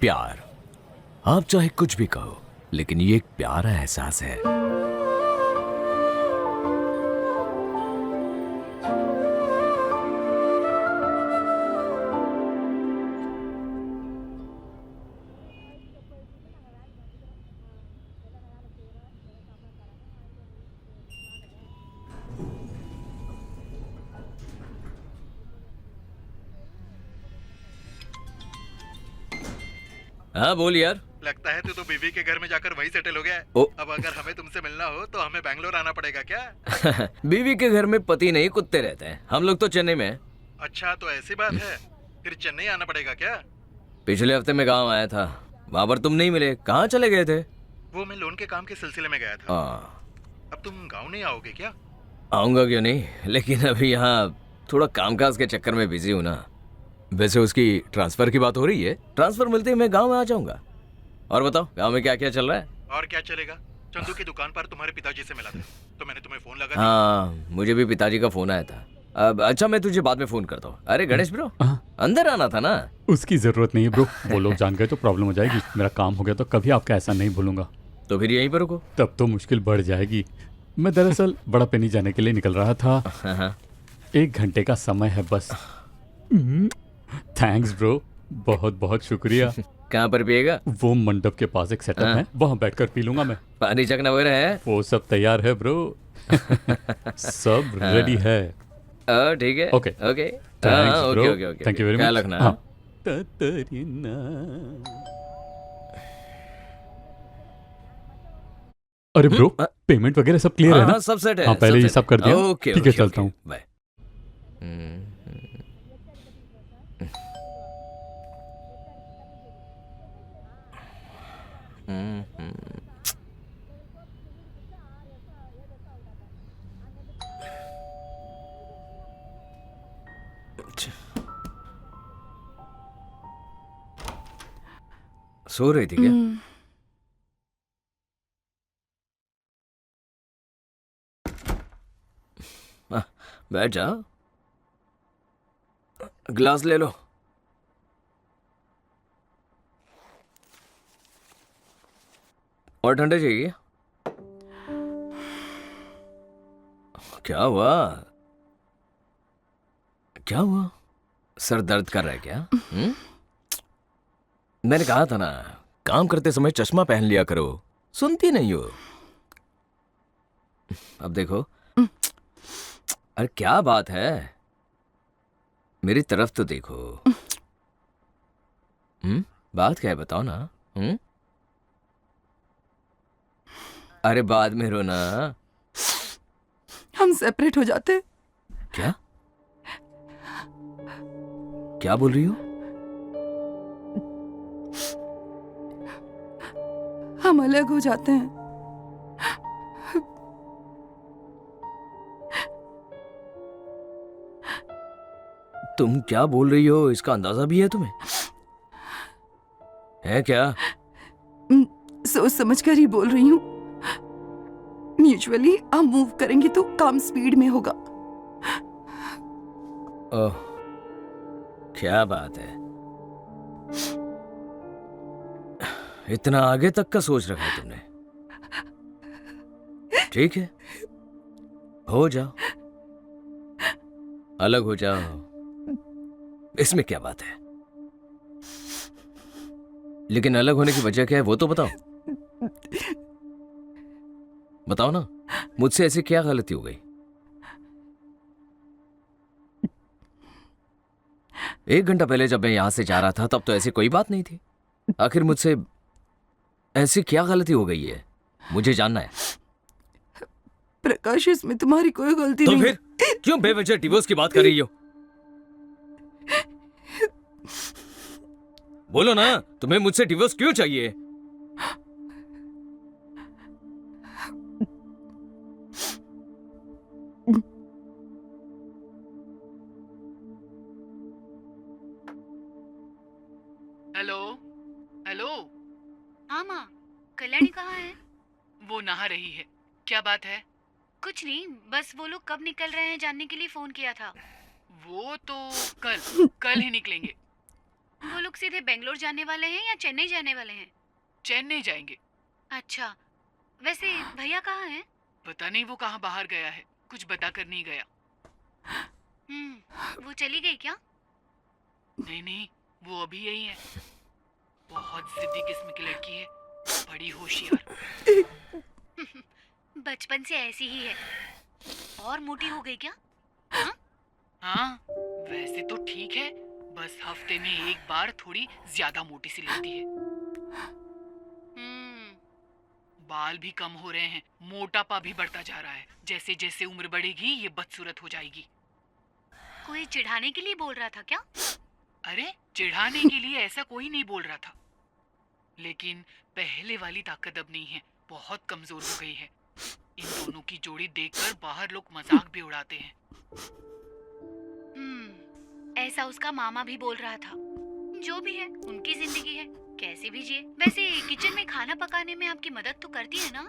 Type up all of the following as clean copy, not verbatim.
प्यार, आप चाहे कुछ भी कहो, लेकिन ये एक प्यारा एहसास है। हाँ बोल यार। लगता है तू तो बीवी के घर में जाकर वहीं सेटल हो गया है। ओ। अब अगर हमें तुमसे मिलना हो तो हमें बैंगलोर आना पड़ेगा क्या? बीवी के घर में पति नहीं कुत्ते रहते हैं, हम लोग तो चेन्नई में हैं। अच्छा तो ऐसी बात है, फिर चेन्नई आना पड़ेगा क्या? पिछले हफ्ते मैं गांव आया था, वहां पर तुम नहीं मिले, कहाँ चले गए थे? वो मैं लोन के काम के सिलसिले में गया था। हाँ। अब तुम गाँव नहीं आओगे क्या? आऊंगा क्यों नहीं, लेकिन अभी यहाँ थोड़ा कामकाज के चक्कर में बिजी हूँ ना। वैसे उसकी ट्रांसफर की बात हो रही है, ट्रांसफर मिलते ही मैं गांव में आ जाऊंगा। और बताओ गांव में क्या क्या चल रहा है? और क्या चलेगा, चंदू की दुकान पर तुम्हारे पिताजी से मिला था तो मैंने तुम्हें फोन लगा दिया। हाँ, मुझे भी पिताजी का फोन आया था। अब अच्छा, मैं तुझे बाद में फोन करता हूँ। अरे गणेश ब्रो, अंदर आना था ना। उसकी जरूरत नहीं है ब्रो, वो लोग जान गए तो प्रॉब्लम हो जाएगी। मेरा काम हो गया तो कभी आपका ऐसा नहीं भूलूंगा। तो फिर यहीं पर रुको। तब तो मुश्किल बढ़ जाएगी। मैं दरअसल बड़ा पेनी जाने के लिए निकल रहा था। 1 घंटे का समय है बस। थैंक्स ब्रो, बहुत बहुत शुक्रिया। कहाँ पर पिएगा? वो मंडप के पास एक सेटअप है, वहाँ बैठकर पी लूंगा मैं। पानी चखना वगैरह है? वो सब तैयार है ब्रो। सब रेडी है। ठीक है। Okay okay. Thanks okay bro, okay okay. Thank you very ख्याल मच। रखना। हाँ। अरे ब्रो, पेमेंट वगैरह सब क्लियर है ना? हाँ, सब सेट है। हाँ, पहले ये सब कर दिया। ओके ठीक है, चलता हूँ। बाय। सो रही थी क्या? बैठ जा, ग्लास ले लो। और ठंडे चाहिए? क्या हुआ? क्या हुआ? सर दर्द कर रहा है क्या? मैंने कहा था ना, काम करते समय चश्मा पहन लिया करो। सुनती नहीं हो। अब देखो। अरे क्या बात है, मेरी तरफ तो देखो। बात क्या है बताओ ना। अरे बाद में रोना। हम सेपरेट हो जाते। क्या? क्या बोल रही हो? हम अलग हो जाते हैं। तुम क्या बोल रही हो, इसका अंदाजा भी है तुम्हें? है क्या? सोच समझ कर ही बोल रही हूँ। म्यूचुअली हम मूव करेंगे तो काम स्पीड में होगा। ओह, क्या बात है, इतना आगे तक का सोच रखा है तुमने। ठीक है, हो जाओ, अलग हो जाओ, इसमें क्या बात है। लेकिन अलग होने की वजह क्या है वो तो बताओ। बताओ ना, मुझसे ऐसी क्या गलती हो गई? एक घंटा पहले जब मैं यहां से जा रहा था तब तो ऐसी कोई बात नहीं थी। आखिर मुझसे ऐसी क्या गलती हो गई है, मुझे जानना है। प्रकाश, इसमें तुम्हारी कोई गलती तो नहीं। फिर क्यों बेवजह डिवोर्स की बात कर रही हो? बोलो ना, तुम्हें मुझसे डिवोर्स क्यों चाहिए? Hello hello. हाँ माँ, कल्याणी कहाँ है? वो नहा रही है, क्या बात है? कुछ नहीं, बस वो लोग कब निकल रहे हैं जानने के लिए फोन किया था। वो तो कल ही निकलेंगे। वो लोग सीधे बेंगलोर जाने वाले हैं या चेन्नई जाने वाले हैं? चेन्नई जाएंगे। अच्छा, वैसे भैया कहाँ हैं? पता नहीं वो कहाँ बाहर गया है, कुछ बता कर नहीं गया। वो चली गई क्या? नहीं नहीं, वो अभी यही है। बहुत जिद्दी किस्म की लड़की है, बड़ी होशियार। बचपन से ऐसी ही है। और मोटी हो गई क्या? हाँ, वैसे तो ठीक है, बस हफ्ते में एक बार थोड़ी ज्यादा मोटी सी लगती है। बाल भी कम हो रहे हैं, मोटापा भी बढ़ता जा रहा है। जैसे जैसे उम्र बढ़ेगी ये बदसूरत हो जाएगी। कोई चिढ़ाने के लिए बोल रहा था क्या? अरे चिढ़ाने के लिए ऐसा कोई नहीं बोल रहा था, लेकिन पहले वाली ताकत अब नहीं है, बहुत कमजोर हो गई है। इन दोनों की जोड़ी देखकर बाहर लोग मजाक भी उड़ाते हैं। ऐसा उसका मामा भी बोल रहा था। जो भी है, उनकी जिंदगी है, कैसे भी जिए। वैसे किचन में खाना पकाने में आपकी मदद तो करती है ना?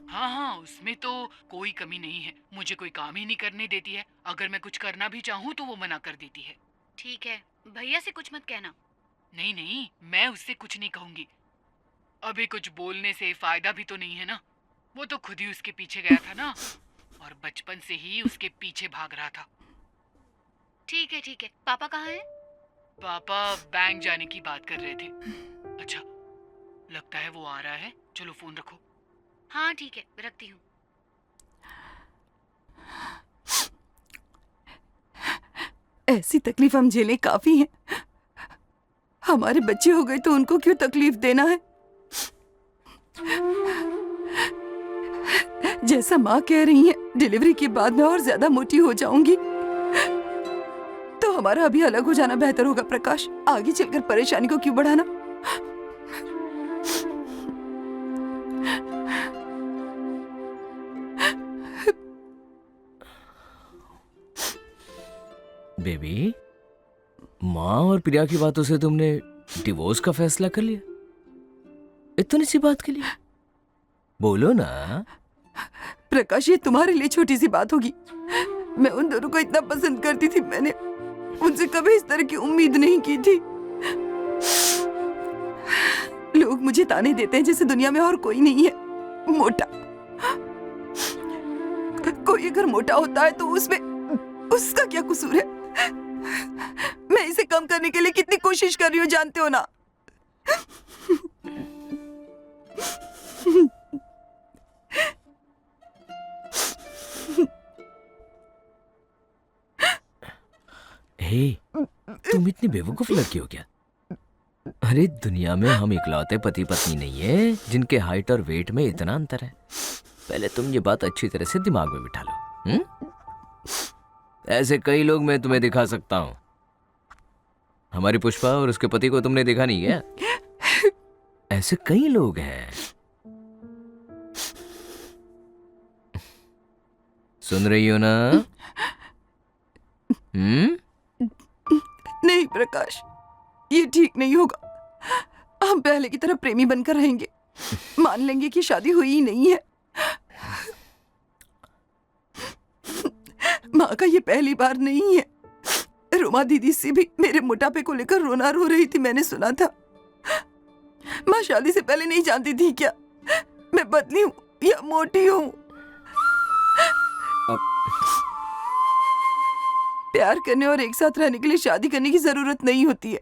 हाँ हाँ, उसमें तो कोई कमी नहीं है। मुझे कोई काम ही नहीं करने देती है। अगर मैं कुछ करना भी चाहूँ तो वो मना कर देती है। ठीक है, भैया से कुछ मत कहना। नहीं नहीं, मैं उससे कुछ नहीं कहूंगी। अभी कुछ बोलने से फायदा भी तो नहीं है ना। वो तो खुद ही उसके पीछे गया था ना, और बचपन से ही उसके पीछे भाग रहा था। ठीक है ठीक है, पापा कहाँ हैं? पापा बैंक जाने की बात कर रहे थे। अच्छा, लगता है वो आ रहा है। चलो फोन रखो। हाँ ठीक है, रखती हूँ। ऐसी तकलीफ हम झेलें काफी है। हमारे बच्चे हो गए तो उनको क्यों तकलीफ देना है? जैसा माँ कह रही है, डिलीवरी के बाद मैं और ज्यादा मोटी हो जाऊंगी, तो हमारा अभी अलग हो जाना बेहतर होगा। प्रकाश, आगे चलकर परेशानी को क्यों बढ़ाना? बेबी, माँ और प्रिया की बातों से तुमने डिवोर्स का फैसला कर लिया? इतनी सी बात के लिए? बोलो ना। प्रकाश, ये तुम्हारे लिए छोटी सी बात होगी। मैं उन दोनों को इतना पसंद करती थी, मैंने उनसे कभी इस तरह की उम्मीद नहीं की थी। लोग मुझे ताने देते हैं जैसे दुनिया में और कोई नहीं है। मोटा, कोई अगर मोटा होता है तो उसमें उसका क्या कसूर है? मैं इसे कम करने के लिए कितनी कोशिश कर रही हूँ, जानते हो ना? हे, तुम इतनी बेवकूफ लड़की हो क्या? अरे दुनिया में हम इकलौते पति पत्नी नहीं है जिनके हाइट और वेट में इतना अंतर है। पहले तुम ये बात अच्छी तरह से दिमाग में बिठा लो। ऐसे कई लोग मैं तुम्हें दिखा सकता हूँ। हमारी पुष्पा और उसके पति को तुमने देखा नहीं क्या? ऐसे कई लोग हैं। सुन रही हो ना? नहीं प्रकाश, ये ठीक नहीं होगा। हम पहले की तरह प्रेमी बनकर रहेंगे, मान लेंगे कि शादी हुई ही नहीं है। माँ का ये पहली बार नहीं है। रोमा दीदी से भी मेरे मोटापे को लेकर रोना रो रही थी, मैंने सुना था। माँ शादी से पहले नहीं जानती थी क्या मैं पतली हूँ या मोटी हूँ? प्यार करने और एक साथ रहने के लिए शादी करने की जरूरत नहीं होती है,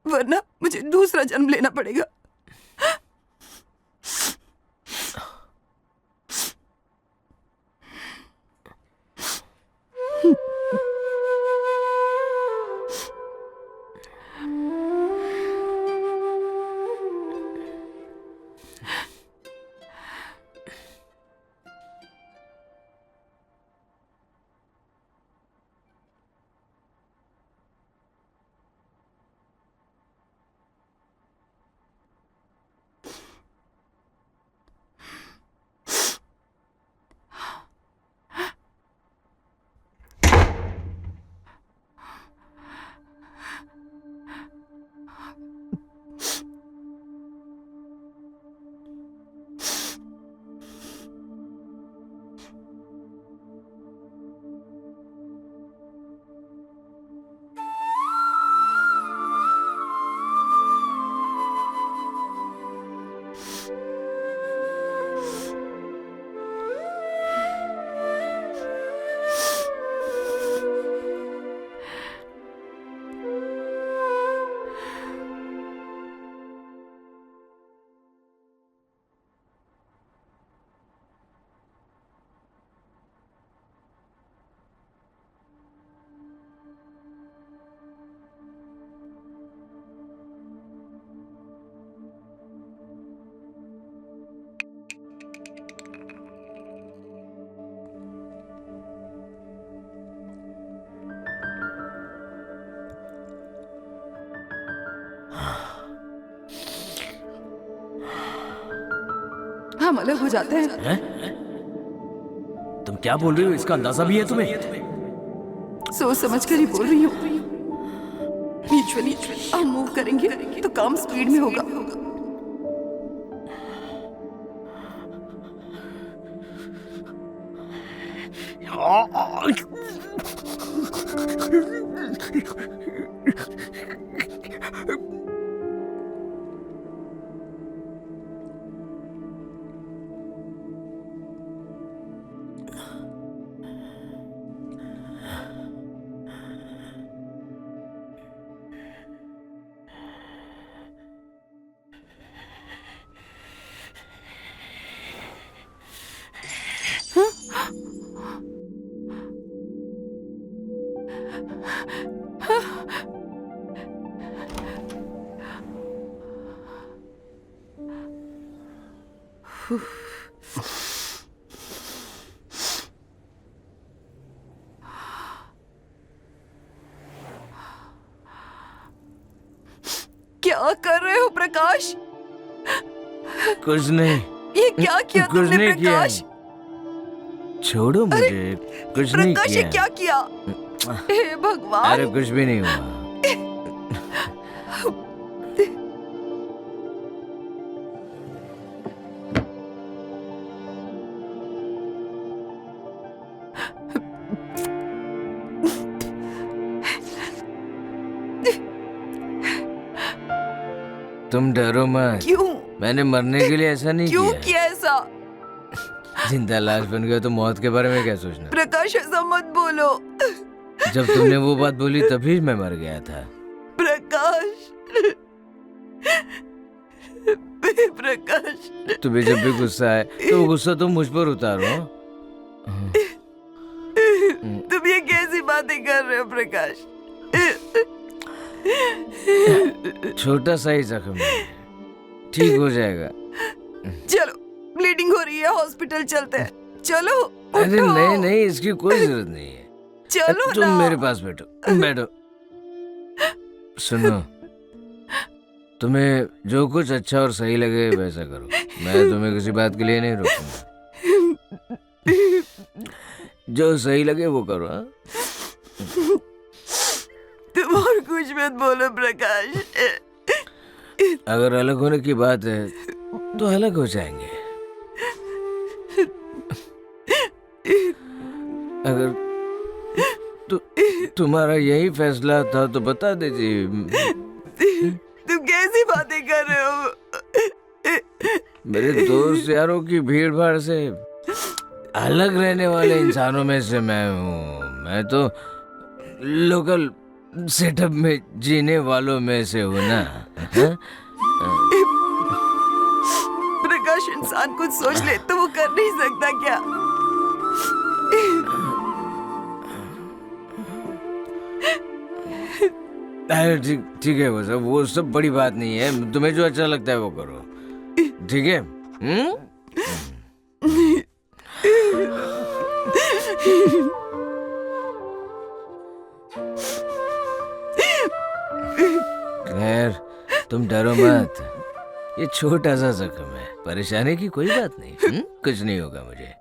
वरना मुझे दूसरा जन्म लेना पड़ेगा। हम अलग हो जाते हैं। हैं? तुम क्या बोल रही हो? इसका अंदाजा भी है तुम्हें? सोच समझ कर ही बोल रही हूँ। म्यूचुअली हम मूव करेंगे तो काम स्पीड में होगा। क्या कर रहे हो प्रकाश? कुछ नहीं। ये क्या किया कुछ तुमने नहीं किया। प्रकाश? छोड़ो मुझे। कुछ नहीं प्रकाश ये किया। क्या किया? हे भगवान। अरे कुछ भी नहीं हुआ। तुम डरो मत। क्यों? मैंने मरने के लिए ऐसा नहीं क्यों किया। किया ऐसा? जिंदा लाश बन गए तो मौत के बारे में क्या सोचना। प्रकाश ऐसा मत बोलो। जब तुमने वो बात बोली तभी मैं मर गया था। प्रकाश। प्रकाश। तुम्हें जब भी गुस्सा आए तो वो गुस्सा तुम मुझ पर उतारो। तुम ये कैसी बातें कर रहे हो प्रकाश? छोटा सा ही जख्म है, ठीक हो जाएगा। चलो, ब्लीडिंग हो रही है, हॉस्पिटल चलते हैं। चलो। अरे उठो। नहीं नहीं, इसकी कोई जरूरत नहीं है। चलो तुम ना। मेरे पास बैठो। बैठो। सुनो, तुम्हें जो कुछ अच्छा और सही लगे वैसा करो। मैं तुम्हें किसी बात के लिए नहीं रोकूंगा। जो सही लगे वो करो। हाँ? तुम और कुछ मत बोलो प्रकाश। अगर अलग होने की बात है तो अलग हो जाएंगे। अगर तुम्हारा यही फैसला था तो बता दीजिए। तुम कैसी बातें कर रहे हो? मेरे दोस्त यारों की भीड़ भाड़ से अलग रहने वाले इंसानों में से मैं हूँ। मैं तो लोकल सेटअप में जीने वालों में से हूँ ना। हाँ? प्रकाश, इंसान कुछ सोच ले तो वो कर नहीं सकता क्या? अरे ठीक ठीक है, वो सब बड़ी बात नहीं है। तुम्हें जो अच्छा लगता है वो करो, ठीक है? खैर, तुम डरो मत। ये छोटा सा जख्म है, परेशानी की कोई बात नहीं। कुछ नहीं होगा मुझे।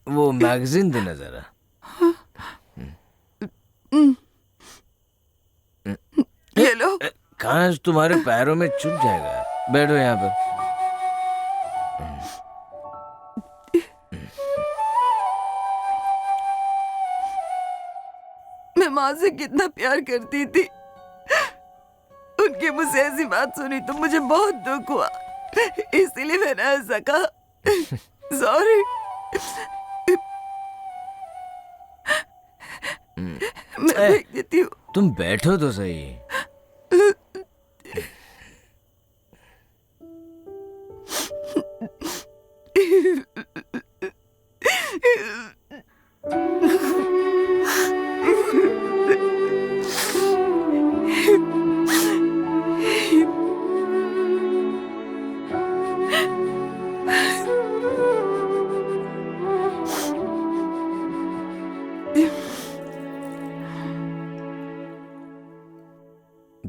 वो मैगजीन देना जरा। ये लो। कांच तुम्हारे पैरों में चुभ जाएगा। बैठो यहाँ पर। मैं माँ से कितना प्यार करती थी, उनकी मुझसे ऐसी बात सुनी तो मुझे बहुत दुख हुआ, इसलिए मैंने ऐसा कहा। सॉरी। मैं देख देती हूँ। तुम बैठो तो सही।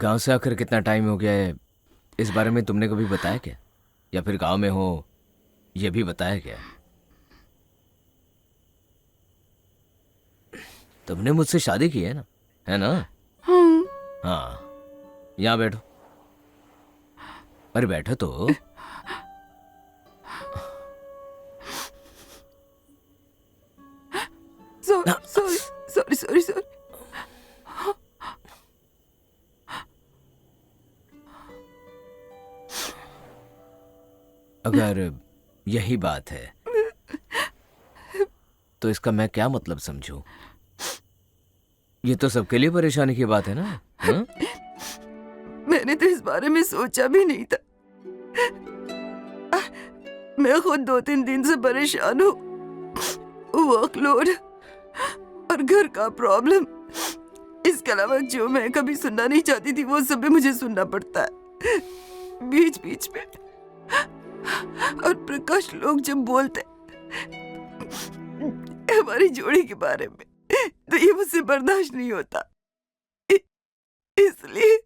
गांव से आकर कितना टाइम हो गया है, इस बारे में तुमने कभी बताया क्या? या फिर गांव में हो ये भी बताया क्या? तुमने मुझसे शादी की है ना, है ना? हाँ, यहाँ बैठो। अरे बैठो तो। Sorry sorry sorry sorry. अगर यही बात है तो इसका मैं क्या मतलब समझूं? ये तो सबके लिए परेशानी की बात है ना? हाँ? मैंने तो इस बारे में सोचा भी नहीं था। मैं खुद 2-3 दिन से परेशान हूँ। वर्कलोड और घर का प्रॉब्लम, इसके अलावा जो मैं कभी सुनना नहीं चाहती थी वो सब भी मुझे सुनना पड़ता है बीच बीच में। और प्रकाश लोग जब बोलते हमारी जोड़ी के बारे में तो ये मुझसे बर्दाश्त नहीं होता, इसलिए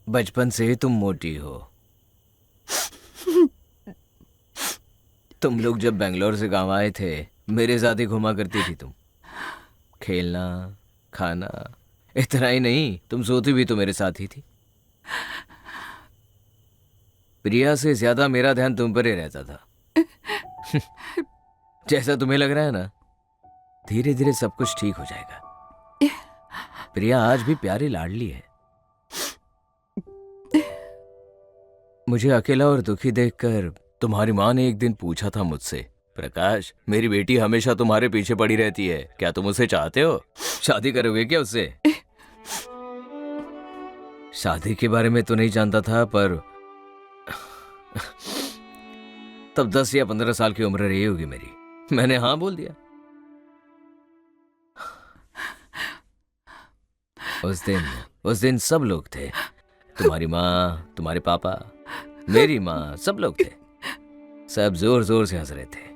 बचपन से तुम मोटी हो। तुम लोग जब बेंगलोर से गांव आए थे मेरे साथ ही घुमा करती थी तुम। खेलना, खाना, इतना ही नहीं तुम सोती भी तो मेरे साथ ही थी। प्रिया से ज्यादा मेरा ध्यान तुम पर ही रहता था। जैसा तुम्हें लग रहा है ना, धीरे धीरे सब कुछ ठीक हो जाएगा। प्रिया आज भी प्यारी लाडली है। मुझे अकेला और दुखी देखकर तुम्हारी माँ ने एक दिन पूछा था मुझसे, प्रकाश मेरी बेटी हमेशा तुम्हारे पीछे पड़ी रहती है, क्या तुम उसे चाहते हो? शादी करोगे क्या उससे? शादी के बारे में तो नहीं जानता था, पर तब 10 या 15 साल की उम्र रही होगी मेरी। मैंने हाँ बोल दिया। उस दिन सब लोग थे, तुम्हारी माँ, तुम्हारे पापा, मेरी माँ, सब लोग थे। सब जोर जोर से हंस रहे थे।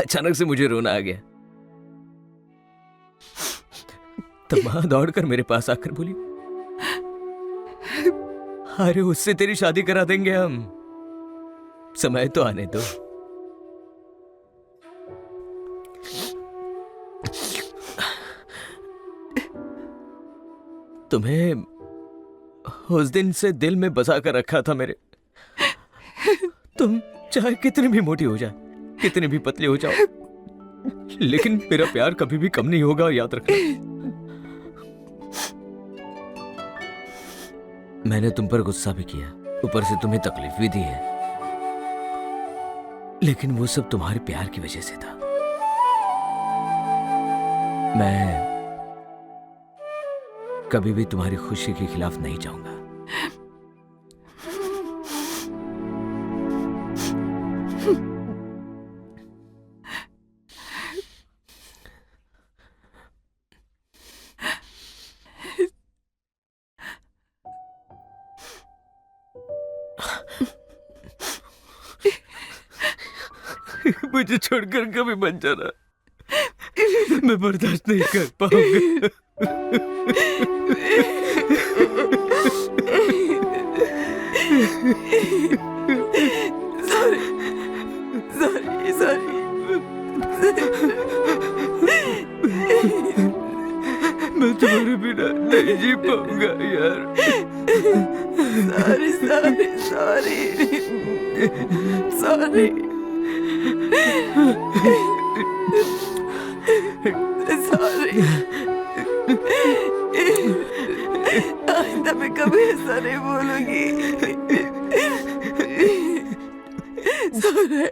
अचानक से मुझे रोना आ गया। तब माँ दौड़कर मेरे पास आकर बोली, अरे उससे तेरी शादी करा देंगे हम, समय तो आने दो। तुम्हें उस दिन से दिल में बसा कर रखा था मेरे। तुम चाहे कितनी भी मोटी हो जाए, कितनी भी पतली हो जाओ, लेकिन मेरा प्यार कभी भी कम नहीं होगा, याद रखना। मैंने तुम पर गुस्सा भी किया, ऊपर से तुम्हें तकलीफ भी दी है, लेकिन वो सब तुम्हारे प्यार की वजह से था। मैं कभी भी तुम्हारी खुशी के खिलाफ नहीं जाऊंगा। मुझे छोड़कर कभी मत जाना, मैं बर्दाश्त नहीं कर पाऊंगा। Sorry sorry sorry. मैं तुम्हारे बिना नहीं जी पाऊंगा यार। Sorry sorry sorry sorry sorry. आइंदा मैं कभी ऐसा नहीं बोलूंगी। सॉरी